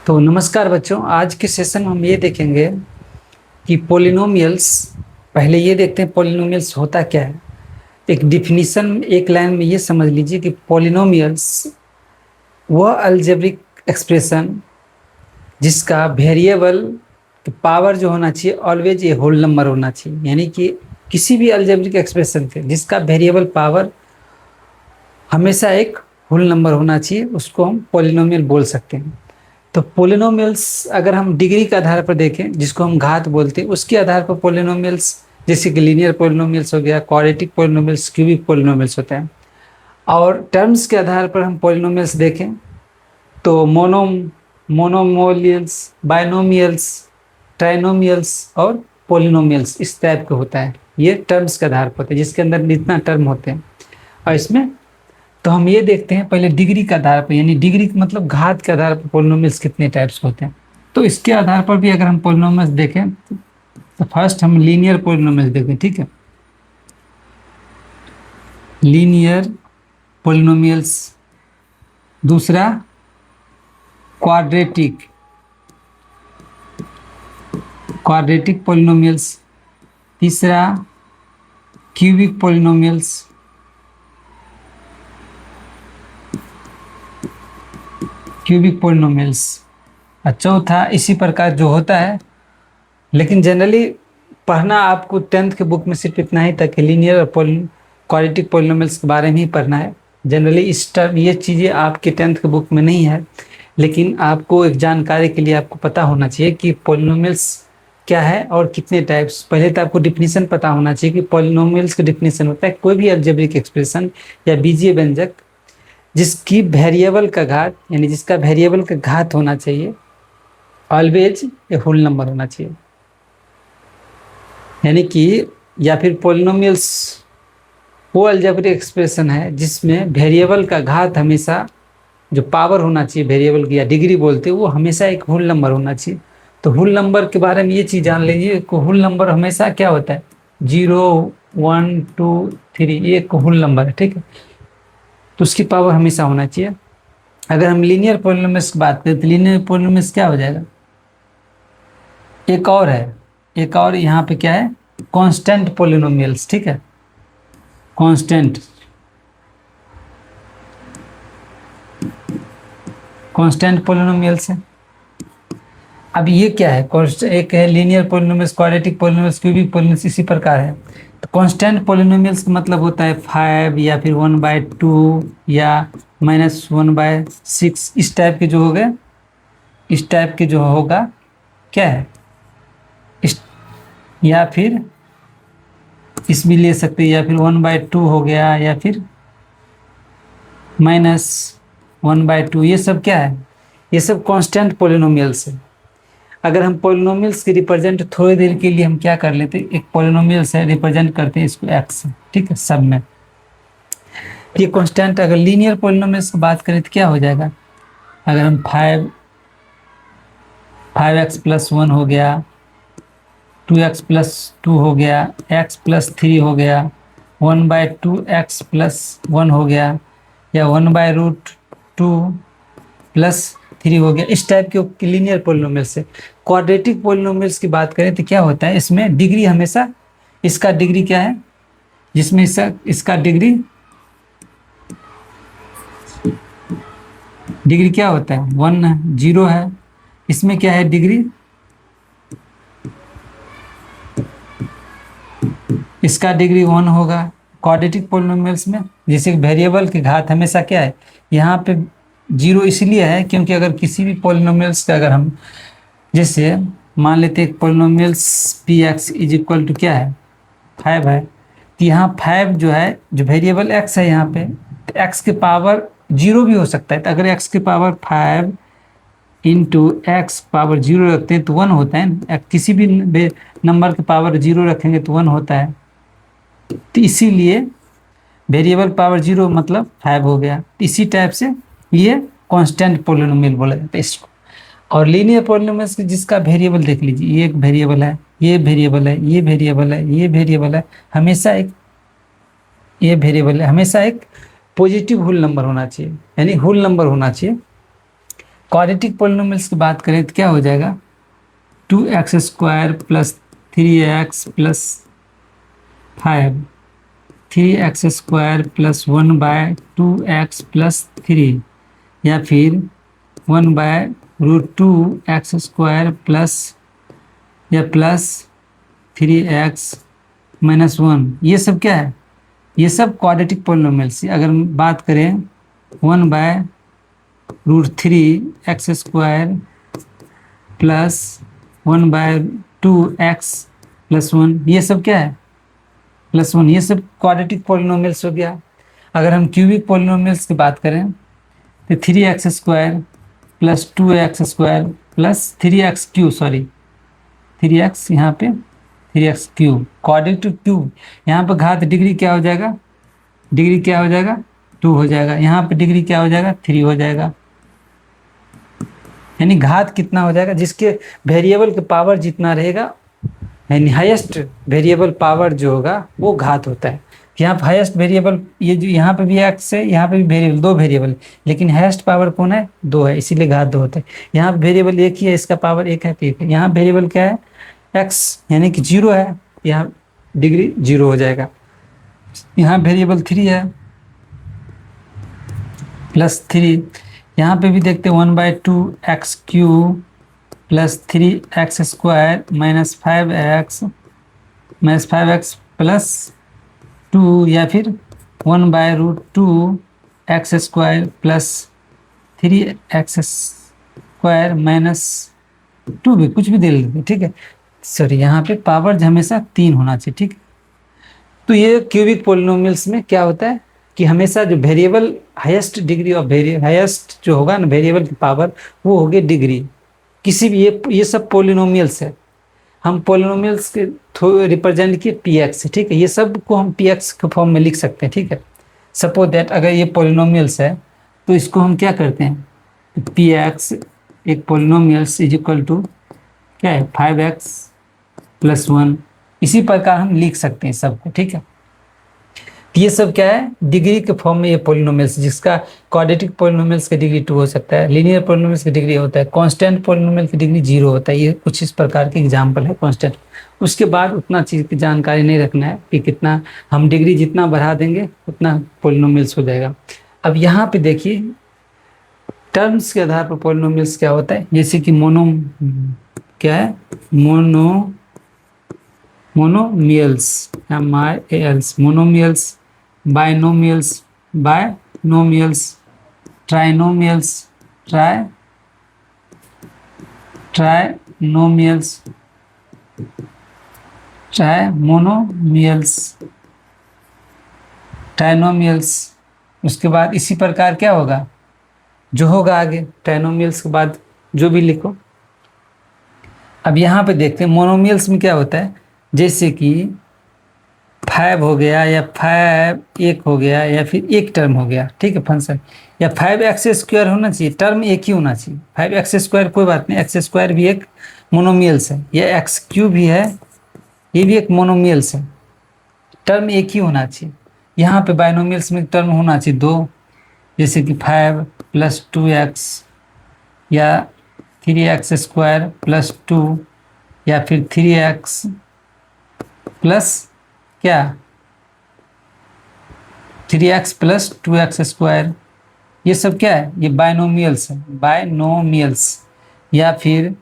तो नमस्कार बच्चों, आज के सेशन में हम ये देखेंगे कि पॉलिनोमियल्स। पहले ये देखते हैं पॉलिनोमियल्स होता क्या है। एक डिफिनीशन एक लाइन में ये समझ लीजिए कि पॉलिनोमियल्स वह अलजेब्रिक एक्सप्रेशन जिसका वेरिएबल पावर जो होना चाहिए ऑलवेज ए होल नंबर होना चाहिए। यानी कि किसी भी अलजेब्रिक एक्सप्रेशन के जिसका वेरिएबल पावर हमेशा एक होल नंबर होना चाहिए, उसको हम पॉलिनोमियल बोल सकते हैं। तो पॉलिनोमियल्स अगर हम डिग्री के आधार पर देखें, जिसको हम घात बोलते हैं, उसके आधार पर पॉलिनोमियल्स जैसे कि लीनियर पॉलिनोमियल्स हो गया, क्वाड्रेटिक पॉलिनोमियल्स, क्यूबिक पॉलिनोमियल्स होते हैं। और टर्म्स के आधार पर हम पॉलिनोमियल्स देखें तो मोनोमोलियल्स, बाइनोमियल्स, ट्राइनोमियल्स और पॉलिनोमियल्स इस टाइप के होता है। ये टर्म्स के आधार पर होते हैं, जिसके अंदर जितना टर्म होते हैं। और इसमें तो हम ये देखते हैं पहले डिग्री के आधार पर, यानी डिग्री मतलब घात के आधार पर पॉलिनोमियल्स कितने टाइप्स होते हैं। तो इसके आधार पर भी अगर हम पॉलिनोमियल्स देखें तो फर्स्ट हम लीनियर पॉलिनोमियल्स देखें, ठीक है। लीनियर पॉलिनोमियल्स, दूसरा क्वाड्रेटिक क्वाड्रेटिक पॉलिनोमियल्स, तीसरा क्यूबिक पॉलिनोमियल्स, क्यूबिक पॉलिनोमियल्स, और चौथा इसी प्रकार जो होता है। लेकिन जनरली पढ़ना आपको 10th के बुक में सिर्फ इतना ही तक कि लीनियर और क्वाड्रेटिक पॉलिनोमियल्स के बारे में ही पढ़ना है। जनरली इस टर्म ये चीज़ें आपके 10th के बुक में नहीं है, लेकिन आपको एक जानकारी के लिए आपको पता होना चाहिए कि पॉलिनोमियल्स क्या है और कितने टाइप्स। पहले तो आपको डिफिनीशन पता होना चाहिए कि पॉलिनोमियल्स का डिफिनीशन होता है कोई भी अलजेब्रिक एक्सप्रेशन या बीजीय व्यंजक जिसकी वेरिएबल का घात, यानी जिसका वेरिएबल का घात होना चाहिए ऑलवेज ए होल नंबर होना चाहिए। यानी कि या फिर पॉलिनोमियल्स वो अलजेब्रिक एक्सप्रेशन है जिसमें वेरिएबल का घात हमेशा जो पावर होना चाहिए वेरिएबल की या डिग्री बोलते हैं, वो हमेशा एक होल नंबर होना चाहिए। तो होल नंबर के बारे में ये चीज़ जान लीजिए कि होल नंबर हमेशा क्या होता है, 0, 1, 2, 3, ये एक होल नंबर है, ठीक है। तो उसकी पावर हमेशा होना चाहिए। अगर हम लीनियर पॉलिनोमियल्स की बात करें तो लीनियर पॉलिनोमियल्स क्या हो जाएगा, एक और है, एक और यहाँ पे क्या है, कांस्टेंट पॉलिनोमियल्स, ठीक है। कांस्टेंट पॉलिनोमियल्स है। अब ये क्या है, एक है linear polynomials, quadratic polynomials, cubic polynomials, इसी प्रकार है। तो कांस्टेंट पॉलिनोमियल्स का मतलब होता है 5 या फिर 1/2 या -1/6, इस टाइप के जो हो गए, इस टाइप के जो होगा क्या है इस, या फिर इस भी ले सकते हैं, या फिर 1/2 हो गया या फिर -1/2, ये सब क्या है, ये सब कांस्टेंट पॉलिनोमियल्स है। अगर हम पॉलिनोमियल्स की रिप्रेजेंट थोड़ी देर के लिए हम क्या कर लेते हैं, एक पॉलिनोमियल्स है, रिप्रेजेंट करते हैं इसको एक्स से, ठीक है, सब में ये कांस्टेंट। अगर लीनियर पॉलिनोमियल्स की बात करें तो क्या हो जाएगा, अगर हम 5x + 1 हो गया, 2x + 2 हो गया, x + 3 हो गया, 1/2x + 1 हो गया, या 1/√2 + 3 हो गया, इस टाइप के लीनियर पॉलिनोमियल्स है। क्वाड्रेटिक पॉलिनोमियल्स की बात करें तो क्या होता है, इसमें डिग्री हमेशा, इसका डिग्री क्या है, जिसमें इसका डिग्री क्या होता है, 1 0 है। इसमें क्या है डिग्री, इसका डिग्री 1 होगा। क्वाड्रेटिक पॉलिनोमियल्स में जैसे वेरिएबल की घात हमेशा क्या है, यहाँ पे 0 इसलिए है क्योंकि अगर किसी भी पॉलिनोमियल्स का अगर हम जैसे मान लेते हैं पॉलिनोमियल्स px = क्या है, 5 है। तो यहाँ 5 जो है, जो वेरिएबल x है यहाँ पे, तो x के पावर 0 भी हो सकता है। तो अगर x के पावर 5 × x पावर 0 रखते हैं तो 1 होता है ना, किसी भी नंबर के पावर 0 रखेंगे तो 1 होता है। तो इसीलिए वेरिएबल पावर 0 मतलब 5 हो गया। इसी टाइप से ये कांस्टेंट पॉलिनोमियल बोला जाता है इसको। और लीनियर पॉलिनोमियल्स जिसका वेरिएबल देख लीजिए, ये एक वेरिएबल है, ये वेरिएबल है, ये वेरिएबल है, ये वेरिएबल है, हमेशा एक, ये वेरिएबल है, हमेशा एक पॉजिटिव होल नंबर होना चाहिए, यानी होल नंबर होना चाहिए। क्वाड्रेटिक पोलिनोमियल्स की बात करें तो क्या हो जाएगा, 2x² plus 3x plus 5, 3x² plus 1/2x plus 3, या फिर 1/√2x² प्लस या प्लस 3x माइनस 1। ये सब क्या है, ये सब क्वाड्रेटिक पोलिनोमियल्स। अगर बात करें 1/√3x² प्लस 1/2x प्लस 1, ये सब क्या है, प्लस 1, ये सब क्वाड्रेटिक पोलिनोमियल्स हो गया। अगर हम क्यूबिक पोलिनोमियल्स की बात करें तो 3x² plus 2x² plus 3x³ sorry 3x, यहाँ पे 3x³ क्वाड्रेटिक क्यूब। यहाँ पर घात डिग्री क्या हो जाएगा, डिग्री क्या हो जाएगा 2 हो जाएगा, यहाँ पे डिग्री क्या हो जाएगा 3 हो जाएगा। यानी घात कितना हो जाएगा, जिसके वेरिएबल के पावर जितना रहेगा, यानी हाईएस्ट वेरिएबल पावर जो होगा वो घात होता है। यहाँ पे हाईएस्ट वेरिएबल, ये जो यहाँ पे भी एक्स है, यहाँ पे भी वेरिएबल, 2 वेरिएबल, लेकिन हाईएस्ट पावर कौन है, 2 है, इसीलिए घात 2 होता है। यहाँ पे वेरिएबल एक ही है, इसका पावर 1 है तो 1 है। यहाँ वेरिएबल क्या है, एक्स, यानी कि 0 है, यहाँ डिग्री 0 हो जाएगा। यहाँ वेरिएबल 3 है प्लस 3, यहाँ पे भी देखते हैं 1/2x³ plus 3x² minus 5x plus 2, या फिर 1/√2x² प्लस 3x² माइनस 2 भी कुछ भी दे लेते, ठीक है। सॉरी, यहाँ पे पावर हमेशा 3 होना चाहिए, ठीक है। तो ये क्यूबिक पोलिनोमियल्स में क्या होता है कि हमेशा जो variable highest degree of highest जो होगा ना वेरिएबल की पावर, वो होगी डिग्री किसी भी। ये सब पोलिनोमियल्स है, हम पोलिनोमियल्स के थ्रू रिप्रेजेंट किए px, ठीक है। ये सब को हम px के फॉर्म में लिख सकते हैं, ठीक है। सपोज दैट अगर ये पोलिनोमियल्स है तो इसको हम क्या करते हैं, px एक पोलिनोमियल्स इज इक्वल टू क्या है 5x प्लस 1, इसी प्रकार हम लिख सकते हैं सबको, ठीक है। ये सब क्या है, डिग्री के फॉर्म में ये पोलिनोमियल्स, जिसका क्वाड्रेटिक पोलिनोमियल्स की डिग्री 2 हो सकता है, लीनियर पोलिनोमियल्स की डिग्री होता है, कांस्टेंट पोलिनोमियल की डिग्री 0 होता है। ये कुछ इस प्रकार के एग्जाम्पल है कांस्टेंट। उसके बाद उतना चीज़ की जानकारी नहीं रखना है कि कितना हम डिग्री जितना बढ़ा देंगे उतना पोलिनोमियल्स हो जाएगा। अब यहाँ पे देखिए टर्म्स के आधार पर पोलिनोमियल्स क्या होता है, जैसे कि क्या है monomials, monomials, binomials, trinomials, trinomials. उसके बाद इसी प्रकार क्या होगा, जो होगा आगे ट्राइनोमियल्स के बाद जो भी लिखो। अब यहाँ पे देखते हैं मोनोमियल्स में क्या होता है, जैसे कि 5 हो गया या 5 1 हो गया या फिर एक टर्म हो गया, ठीक है, फंक्शन, या 5x² होना चाहिए, टर्म एक ही होना चाहिए। 5x² कोई बात नहीं, x² भी एक मोनोमियल्स है, या x³ भी है, ये भी एक मोनोमियल्स है, टर्म एक ही होना चाहिए। यहाँ पे बाइनोमियल्स में टर्म होना चाहिए 2, जैसे कि 5 प्लस 2x या 3x² प्लस 2 या फिर 3x प्लस क्या 3x प्लस 2x², ये सब क्या है, ये बाइनोमियल्स है, बाइनोमियल्स। या फिर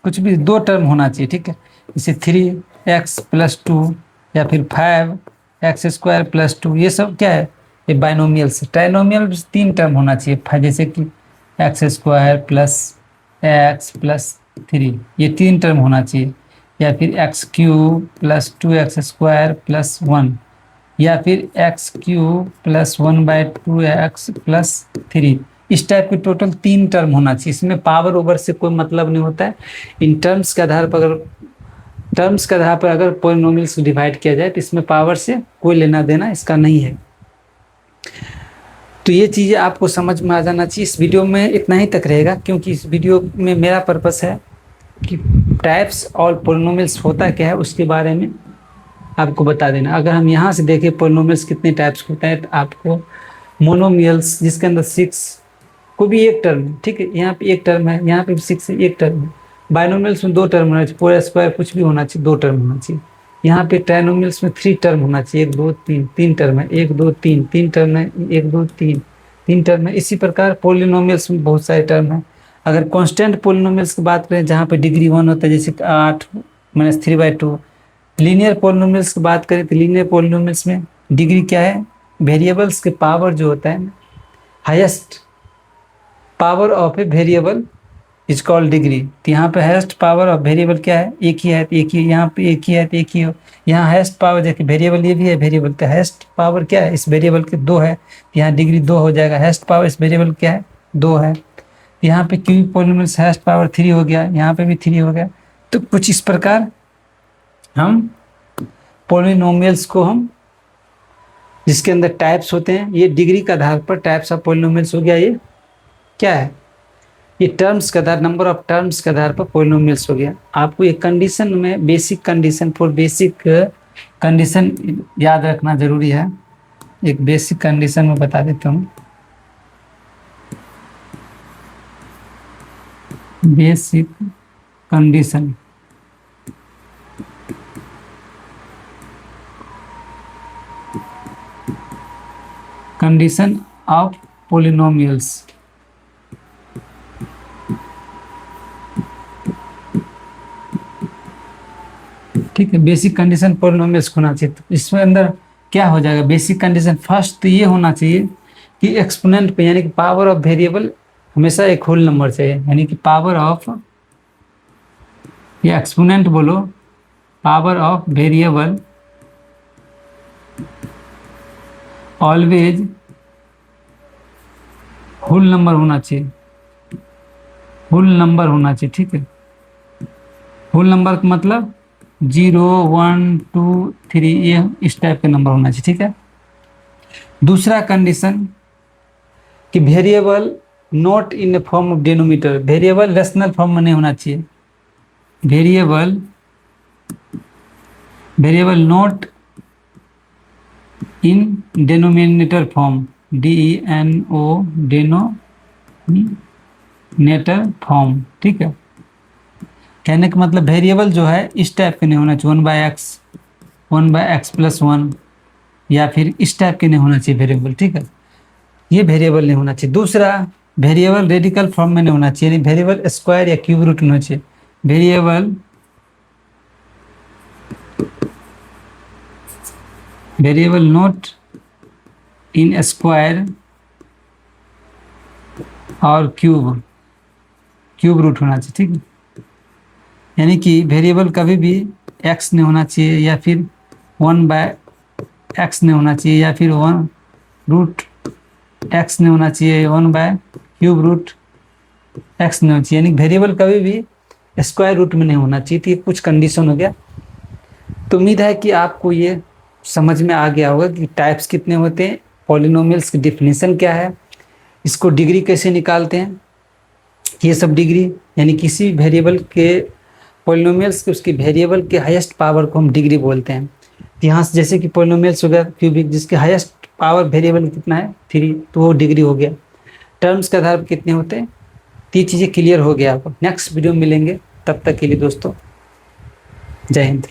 कुछ भी 2 टर्म होना चाहिए, ठीक है, जैसे 3x प्लस 2 या फिर 5x² प्लस 2, ये सब क्या है, ये बाइनोमियल्स है। ट्राइनोमियल 3 टर्म होना चाहिए, जैसे कि x² प्लस x प्लस 3, ये 3 टर्म होना चाहिए। या फिर x³ प्लस 2x² प्लस 1, या फिर x³ प्लस 1/2x प्लस 3, इस टाइप के टोटल 3 टर्म होना चाहिए। इसमें पावर ओवर से कोई मतलब नहीं होता है। इन टर्म्स के आधार पर अगर पोलिनोमियल्स को डिवाइड किया जाए तो इसमें पावर से कोई लेना देना इसका नहीं है। तो ये चीज़ें आपको समझ में आ जाना चाहिए। इस वीडियो में इतना ही तक रहेगा, क्योंकि इस वीडियो में मेरा पर्पस है कि टाइप्स और पोलिनोमियल्स होता क्या है उसके बारे में आपको बता देना। अगर हम यहाँ से देखें पोलिनोमियल्स कितने टाइप्स होता है, तो आपको मोनोमियल्स जिसके अंदर 6 कोई भी एक टर्म है, ठीक है, यहाँ पे एक टर्म है, यहाँ पे 6 है, एक टर्म है। बाइनोमियल्स में 2 टर्म होना चाहिए, पूरा स्क्वायर कुछ भी होना चाहिए 2 टर्म होना चाहिए। यहाँ पे ट्राइनोमियल्स में 3 टर्म होना चाहिए, 1 2 3, 3 टर्म है, 1 2 3, 3 टर्म है, 1 2 3, 3 टर्म है। इसी प्रकार पोलिनोमियल्स में बहुत सारे टर्म है। अगर कांस्टेंट पोलिनोमियल्स की बात करें जहाँ पे डिग्री 1 होता है, जैसे 8 - 3/2। लीनियर पोलिनोमियल्स की बात करें तो लीनियर पोलिनोमियल्स में डिग्री क्या है, वेरिएबल्स के पावर जो होता है, highest power of a variable is called degree. तो यहाँ पे हाईएस्ट पावर ऑफ वेरिएबल क्या है, एक ही है तो एक ही, यहाँ पे एक ही है तो एक ही हो। यहाँ हाईएस्ट पावर देखिए, वेरिएबल ये भी है वेरिएबल, तो हाईएस्ट पावर क्या है इस वेरिएबल के 2 है, तो यहाँ डिग्री 2 हो जाएगा। हाईएस्ट पावर इस वेरिएबल क्या है 2 है। यहाँ पे क्यूबिक पोलिनोमियल्स हाईएस्ट पावर 3 हो गया, यहाँ पे भी 3 हो गया। तो कुछ इस प्रकार हम पोलिनोमियल्स को हम जिसके अंदर टाइप्स होते हैं, ये डिग्री का आधार पर टाइप्स ऑफ पोलिनोमियल्स हो गया। ये क्या है, ये टर्म्स के आधार, नंबर ऑफ टर्म्स के आधार पर पोलिनोमियल्स हो गया। आपको एक कंडीशन में basic condition for basic condition याद रखना जरूरी है। एक बेसिक कंडीशन में बता देता हूँ। Basic condition, condition of polynomials. ठीक है, बेसिक कंडीशन पोलिनोमियल्स होना चाहिए। तो इसमें अंदर क्या हो जाएगा, बेसिक कंडीशन फर्स्ट तो ये होना चाहिए कि एक्सपोनेंट पे यानी कि पावर ऑफ वेरिएबल हमेशा एक होल नंबर चाहिए, यानी कि पावर ऑफ, ये एक्सपोनेंट बोलो, power of variable always whole number होना चाहिए, होल नंबर होना चाहिए। ठीक है, होल नंबर का मतलब 0 1 2 3 ये इस टाइप के नंबर होना चाहिए। ठीक है, दूसरा कंडीशन कि variable not in A form of denominator, variable rational form में नहीं होना चाहिए। Variable not in denominator form, DENO denominator form. ठीक है, कहने का मतलब वेरिएबल जो है इस टाइप के नहीं होना चाहिए, 1/x + 1 या फिर इस टाइप के नहीं होना चाहिए वेरिएबल। ठीक है, ये वेरिएबल नहीं होना चाहिए। दूसरा, वेरिएबल रेडिकल फॉर्म में नहीं होना चाहिए, यानी वेरिएबल स्क्वायर या क्यूब रूट नहीं होना चाहिए। वेरिएबल नॉट इन स्क्वायर और क्यूब रूट होना चाहिए। ठीक है, यानी कि वेरिएबल कभी भी x नहीं होना चाहिए, या फिर 1/x नहीं होना चाहिए, या फिर 1√x नहीं होना चाहिए, 1/क्यूब रूट x नहीं होना चाहिए, यानी वेरिएबल कभी भी स्क्वायर रूट में नहीं होना चाहिए। तो ये कुछ कंडीशन हो गया। तो उम्मीद है कि आपको ये समझ में आ गया होगा कि टाइप्स कितने होते हैं, पॉलिनोमियल्स की डिफिनीशन क्या है, इसको डिग्री कैसे निकालते हैं, ये सब डिग्री यानी किसी वेरिएबल के पॉलिनोमियल्स के उसके वेरिएबल के हाईएस्ट पावर को हम डिग्री बोलते हैं। यहाँ से जैसे कि पॉलिनोमियल्स हो गया क्यूबिक, जिसके हाईएस्ट पावर वेरिएबल कितना है 3, तो वो डिग्री हो गया। टर्म्स के आधार पर कितने होते हैं, 3 चीज़ें क्लियर हो गया आपको। नेक्स्ट वीडियो में मिलेंगे, तब तक के लिए दोस्तों जय हिंद।